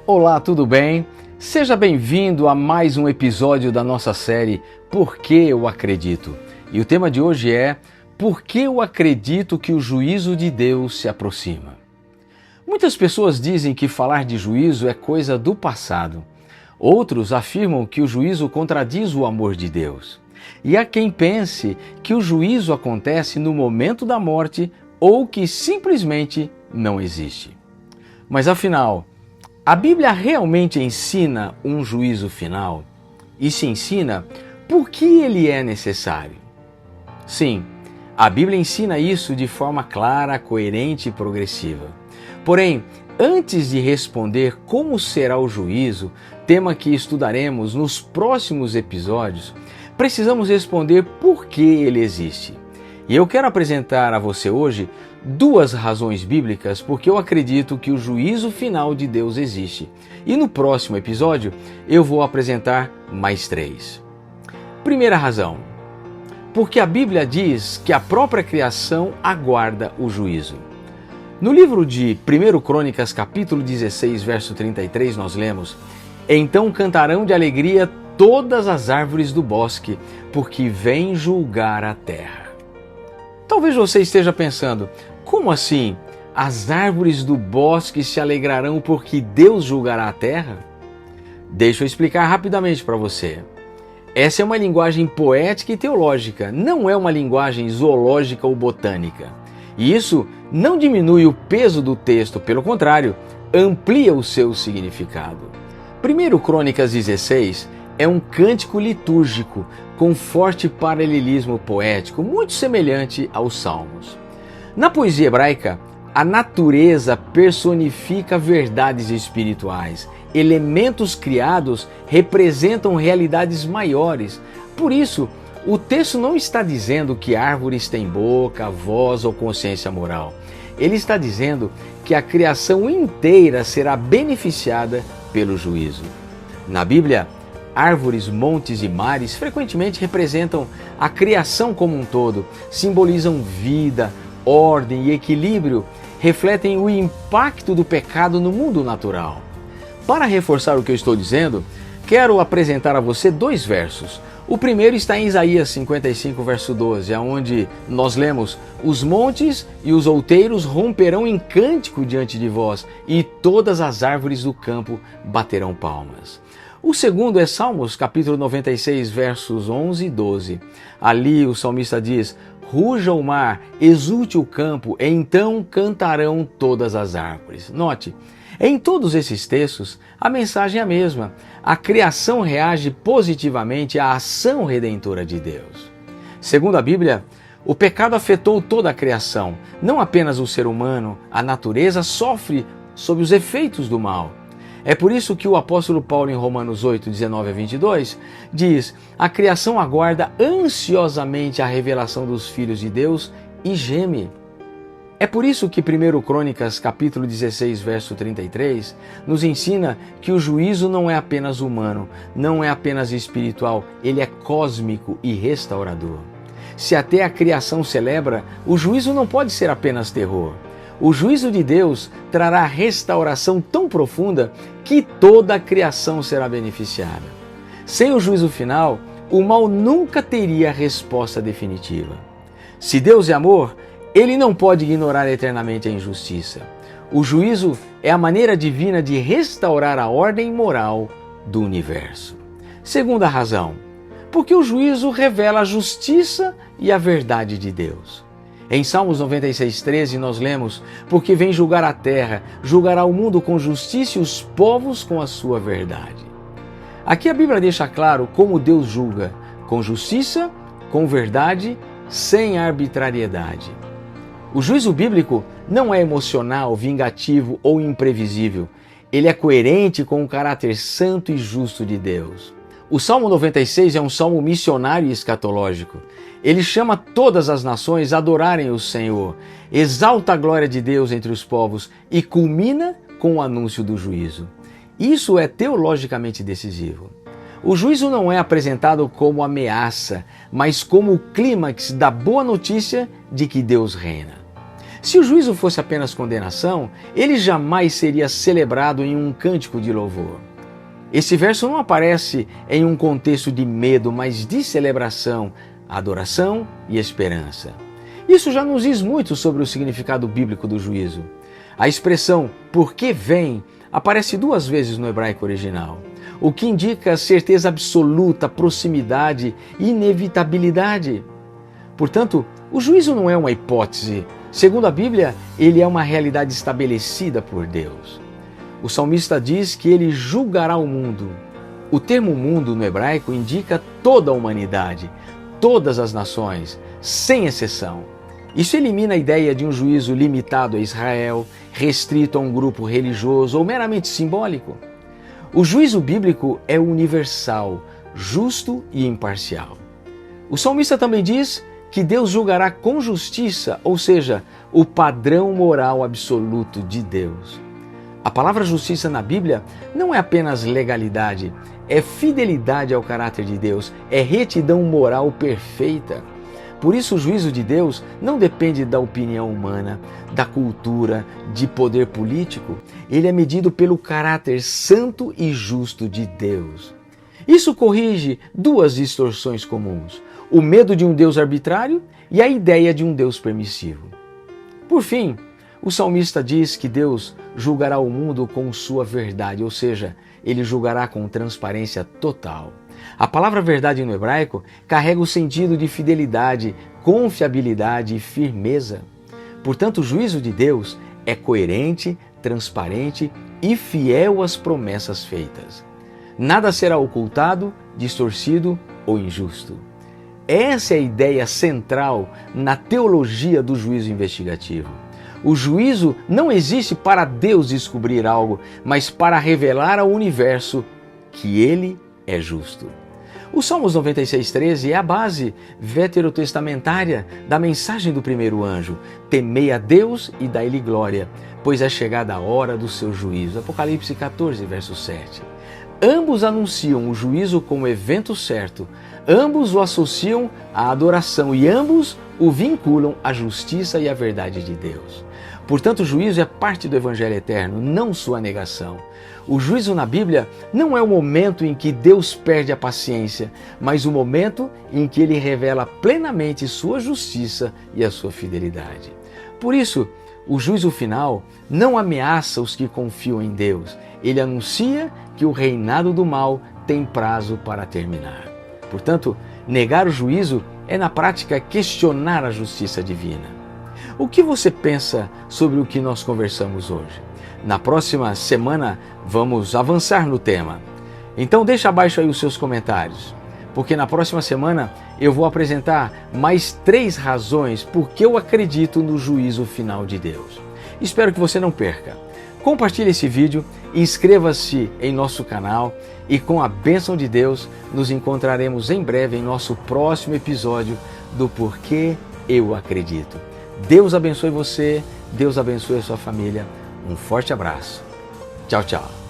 Olá, tudo bem? Seja bem-vindo a mais um episódio da nossa série Por que eu acredito? E o tema de hoje é Por que eu acredito que o juízo de Deus se aproxima? Muitas pessoas dizem que falar de juízo é coisa do passado. Outros afirmam que o juízo contradiz o amor de Deus. E há quem pense que o juízo acontece no momento da morte ou que simplesmente não existe. Mas afinal, a Bíblia realmente ensina um juízo final? E se ensina, por que ele é necessário? Sim, a Bíblia ensina isso de forma clara, coerente e progressiva. Porém, antes de responder como será o juízo, tema que estudaremos nos próximos episódios, precisamos responder por que ele existe. E eu quero apresentar a você hoje duas razões bíblicas porque eu acredito que o juízo final de Deus existe. E no próximo episódio eu vou apresentar mais três. Primeira razão, porque a Bíblia diz que a própria criação aguarda o juízo. No livro de 1 Crônicas, capítulo 16, verso 33, nós lemos: Então cantarão de alegria todas as árvores do bosque, porque vem julgar a terra. Talvez você esteja pensando, como assim? As árvores do bosque se alegrarão porque Deus julgará a terra? Deixa eu explicar rapidamente para você. Essa é uma linguagem poética e teológica, não é uma linguagem zoológica ou botânica. E isso não diminui o peso do texto, pelo contrário, amplia o seu significado. 1 Crônicas 16 é um cântico litúrgico com forte paralelismo poético, muito semelhante aos Salmos. Na poesia hebraica, a natureza personifica verdades espirituais. Elementos criados representam realidades maiores. Por isso, o texto não está dizendo que árvores têm boca, voz ou consciência moral. Ele está dizendo que a criação inteira será beneficiada pelo juízo. Na Bíblia, árvores, montes e mares frequentemente representam a criação como um todo, simbolizam vida, ordem e equilíbrio, refletem o impacto do pecado no mundo natural. Para reforçar o que eu estou dizendo, quero apresentar a você dois versos. O primeiro está em Isaías 55, verso 12, onde nós lemos: Os montes e os outeiros romperão em cântico diante de vós, e todas as árvores do campo baterão palmas. O segundo é Salmos, capítulo 96, versos 11 e 12. Ali o salmista diz: Ruja o mar, exulte o campo, então cantarão todas as árvores. Note, em todos esses textos, a mensagem é a mesma. A criação reage positivamente à ação redentora de Deus. Segundo a Bíblia, o pecado afetou toda a criação. Não apenas o ser humano, a natureza sofre sob os efeitos do mal. É por isso que o apóstolo Paulo, em Romanos 8, 19 a 22, diz: A criação aguarda ansiosamente a revelação dos filhos de Deus e geme. É por isso que 1 Crônicas, capítulo 16, verso 33, nos ensina que o juízo não é apenas humano, não é apenas espiritual, ele é cósmico e restaurador. Se até a criação celebra, o juízo não pode ser apenas terror. O juízo de Deus trará restauração tão profunda que toda a criação será beneficiada. Sem o juízo final, o mal nunca teria resposta definitiva. Se Deus é amor, Ele não pode ignorar eternamente a injustiça. O juízo é a maneira divina de restaurar a ordem moral do universo. Segunda razão, porque o juízo revela a justiça e a verdade de Deus. Em Salmos 96:13 nós lemos: Porque vem julgar a terra, julgará o mundo com justiça e os povos com a sua verdade. Aqui a Bíblia deixa claro como Deus julga: com justiça, com verdade, sem arbitrariedade. O juízo bíblico não é emocional, vingativo ou imprevisível. Ele é coerente com o caráter santo e justo de Deus. O Salmo 96 é um salmo missionário e escatológico. Ele chama todas as nações a adorarem o Senhor, exalta a glória de Deus entre os povos e culmina com o anúncio do juízo. Isso é teologicamente decisivo. O juízo não é apresentado como ameaça, mas como o clímax da boa notícia de que Deus reina. Se o juízo fosse apenas condenação, ele jamais seria celebrado em um cântico de louvor. Esse verso não aparece em um contexto de medo, mas de celebração, adoração e esperança. Isso já nos diz muito sobre o significado bíblico do juízo. A expressão "porque vem" aparece 2 vezes no hebraico original, o que indica certeza absoluta, proximidade e inevitabilidade. Portanto, o juízo não é uma hipótese. Segundo a Bíblia, ele é uma realidade estabelecida por Deus. O salmista diz que ele julgará o mundo. O termo mundo no hebraico indica toda a humanidade, todas as nações, sem exceção. Isso elimina a ideia de um juízo limitado a Israel, restrito a um grupo religioso ou meramente simbólico. O juízo bíblico é universal, justo e imparcial. O salmista também diz que Deus julgará com justiça, ou seja, o padrão moral absoluto de Deus. A palavra justiça na Bíblia não é apenas legalidade, é fidelidade ao caráter de Deus, é retidão moral perfeita. Por isso, o juízo de Deus não depende da opinião humana, da cultura, de poder político. Ele é medido pelo caráter santo e justo de Deus. Isso corrige 2 distorções comuns: o medo de um Deus arbitrário e a ideia de um Deus permissivo. Por fim, o salmista diz que Deus julgará o mundo com sua verdade, ou seja, ele julgará com transparência total. A palavra verdade no hebraico carrega o sentido de fidelidade, confiabilidade e firmeza. Portanto, o juízo de Deus é coerente, transparente e fiel às promessas feitas. Nada será ocultado, distorcido ou injusto. Essa é a ideia central na teologia do juízo investigativo. O juízo não existe para Deus descobrir algo, mas para revelar ao universo que Ele é justo. O Salmos 96:13 é a base veterotestamentária da mensagem do primeiro anjo: temei a Deus e dai-lhe glória, pois é chegada a hora do seu juízo. Apocalipse 14, verso 7. Ambos anunciam o juízo como evento certo, ambos o associam à adoração e ambos o vinculam à justiça e à verdade de Deus. Portanto, o juízo é parte do Evangelho eterno, não sua negação. O juízo na Bíblia não é o momento em que Deus perde a paciência, mas o momento em que Ele revela plenamente sua justiça e a sua fidelidade. Por isso, o juízo final não ameaça os que confiam em Deus. Ele anuncia que o reinado do mal tem prazo para terminar. Portanto, negar o juízo é, na prática, questionar a justiça divina. O que você pensa sobre o que nós conversamos hoje? Na próxima semana vamos avançar no tema. Então deixa abaixo aí os seus comentários, porque na próxima semana eu vou apresentar mais 3 razões por que eu acredito no juízo final de Deus. Espero que você não perca. Compartilhe esse vídeo, inscreva-se em nosso canal e com a bênção de Deus nos encontraremos em breve em nosso próximo episódio do Porquê Eu Acredito. Deus abençoe você, Deus abençoe a sua família. Um forte abraço. Tchau, tchau.